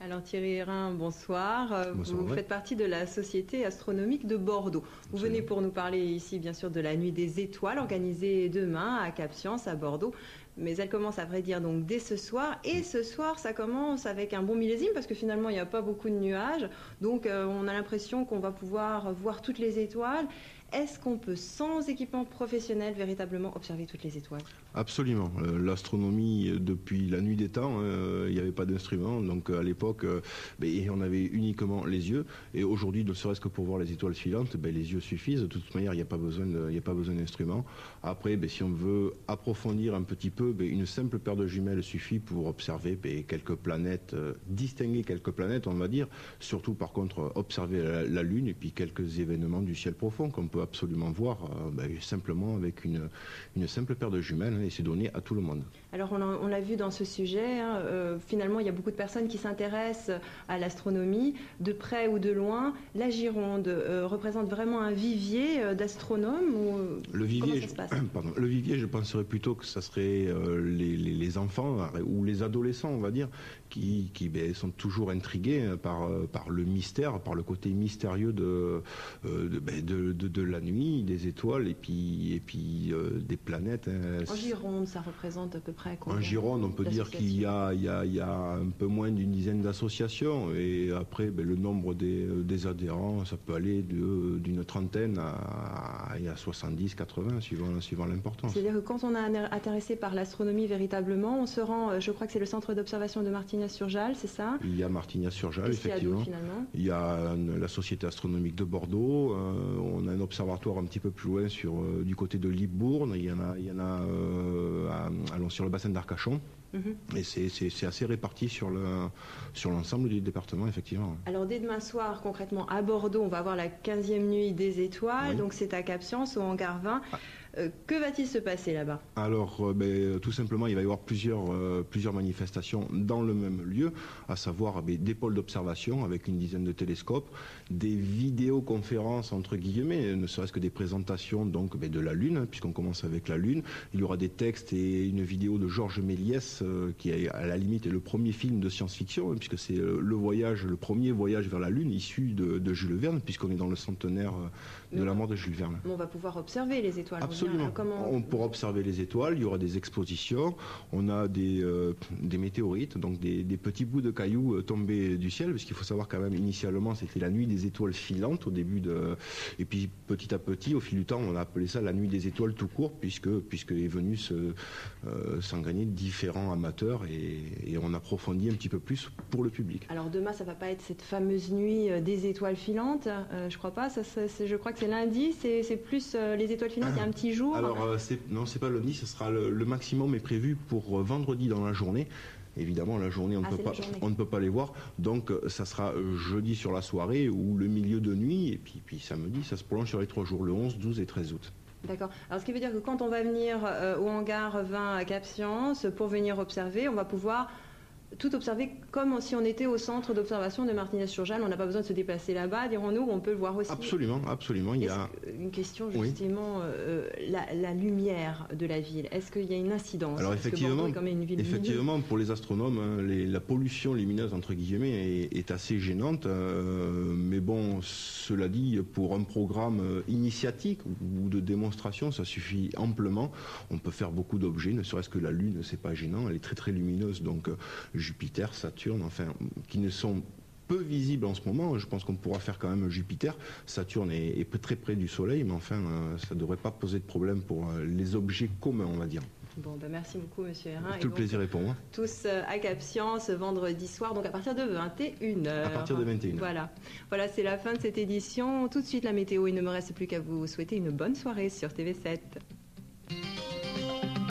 Alors Thierry Hérin, bonsoir. Bonsoir, vous faites partie de la Société astronomique de Bordeaux. Vous venez pour nous parler ici bien sûr de la Nuit des étoiles organisée demain à Cap Science à Bordeaux. Mais elle commence à vrai dire donc dès ce soir. Et ce soir ça commence avec un bon millésime parce que finalement il n'y a pas beaucoup de nuages. Donc on a l'impression qu'on va pouvoir voir toutes les étoiles. Est-ce qu'on peut sans équipement professionnel véritablement observer toutes les étoiles? Absolument. L'astronomie, depuis la nuit des temps, il n'y avait pas d'instrument. Donc à l'époque, on avait uniquement les yeux. Et aujourd'hui, ne serait-ce que pour voir les étoiles filantes, les yeux suffisent. De toute manière, il n'y a pas besoin d'instrument. Après, si on veut approfondir un petit peu, une simple paire de jumelles suffit pour observer quelques planètes, distinguer quelques planètes, on va dire. Surtout, par contre, observer la Lune et puis quelques événements du ciel profond qu'on peut absolument voir simplement avec une simple paire de jumelles, et c'est donné à tout le monde. Alors on l'a vu dans ce sujet, finalement il y a beaucoup de personnes qui s'intéressent à l'astronomie, de près ou de loin. La Gironde représente vraiment un vivier d'astronomes comment ça se passe? Le vivier, je penserais plutôt que ça serait les enfants ou les adolescents, on va dire, qui sont toujours intrigués par le mystère, par le côté mystérieux de la nuit, des étoiles et puis des planètes. En Gironde, ça représente à peu près combien? En Gironde, on peut dire qu'il y a un peu moins d'une dizaine d'associations, et après, le nombre des adhérents, ça peut aller d'une trentaine à 70, 80, suivant l'importance. C'est-à-dire que quand on est intéressé par l'astronomie véritablement, on se rend, je crois que c'est le centre d'observation de Martignas-sur-Jalles, c'est ça? Il y a Martignas-sur-Jalles, effectivement. Finalement il y a la Société astronomique de Bordeaux, on a un observatoire un petit peu plus loin du côté de Libourne, il y en a sur le bassin d'Arcachon. Et c'est assez réparti sur l'ensemble du département, effectivement. Alors dès demain soir, concrètement, à Bordeaux, on va avoir la 15e nuit des étoiles, oui. Donc c'est à Cap Science, au hangar 20. Que va-t-il se passer là-bas? Alors, tout simplement, il va y avoir plusieurs manifestations dans le même lieu, à savoir des pôles d'observation avec une dizaine de télescopes, des vidéoconférences, entre guillemets, ne serait-ce que des présentations donc, de la Lune, puisqu'on commence avec la Lune. Il y aura des textes et une vidéo de Georges Méliès, qui est à la limite le premier film de science-fiction, puisque c'est le premier voyage vers la Lune issu de Jules Verne, puisqu'on est dans le centenaire de la mort de Jules Verne. On va pouvoir observer les étoiles. Absolument. On pourra observer les étoiles, il y aura des expositions, on a des météorites, donc des petits bouts de cailloux tombés du ciel, parce qu'il faut savoir quand même, initialement, c'était la nuit des étoiles filantes au début et puis petit à petit, au fil du temps, on a appelé ça la nuit des étoiles tout court, puisque est venu s'engrainer différents amateurs et on approfondit un petit peu plus pour le public. Alors demain, ça va pas être cette fameuse nuit des étoiles filantes, je crois pas, je crois que c'est lundi, c'est plus les étoiles filantes, il y a un petit jour. Alors non, c'est pas lundi, ce sera le maximum est prévu pour vendredi dans la journée. Évidemment, la journée, on ne peut pas les voir. Donc, ça sera jeudi sur la soirée ou le milieu de nuit. Et puis samedi, ça se prolonge sur les 3 jours, le 11, 12 et 13 août. D'accord. Alors, ce qui veut dire que quand on va venir au hangar 20 à Cap Science pour venir observer, on va pouvoir tout observer comme si on était au centre d'observation de Martignas-sur-Jalles. On n'a pas besoin de se déplacer là-bas, dirons-nous, on peut le voir aussi. Absolument. Il y a une question justement, oui. La lumière de la ville. Est-ce qu'il y a une incidence? Alors effectivement, pour les astronomes, la pollution lumineuse entre guillemets est assez gênante. Mais bon, cela dit, pour un programme initiatique ou de démonstration, ça suffit amplement. On peut faire beaucoup d'objets, ne serait-ce que la Lune, c'est pas gênant. Elle est très très lumineuse, donc Jupiter, Saturne, enfin, qui ne sont peu visibles en ce moment. Je pense qu'on pourra faire quand même Jupiter. Saturne est très près du Soleil, mais enfin, ça ne devrait pas poser de problème pour les objets communs, on va dire. Bon, merci beaucoup, Monsieur Hérin. Tout le plaisir est pour moi. Tous à Cap Science, vendredi soir, donc à partir de 21h. À partir de 21h. Voilà, c'est la fin de cette édition. Tout de suite, la météo. Il ne me reste plus qu'à vous souhaiter une bonne soirée sur TV7.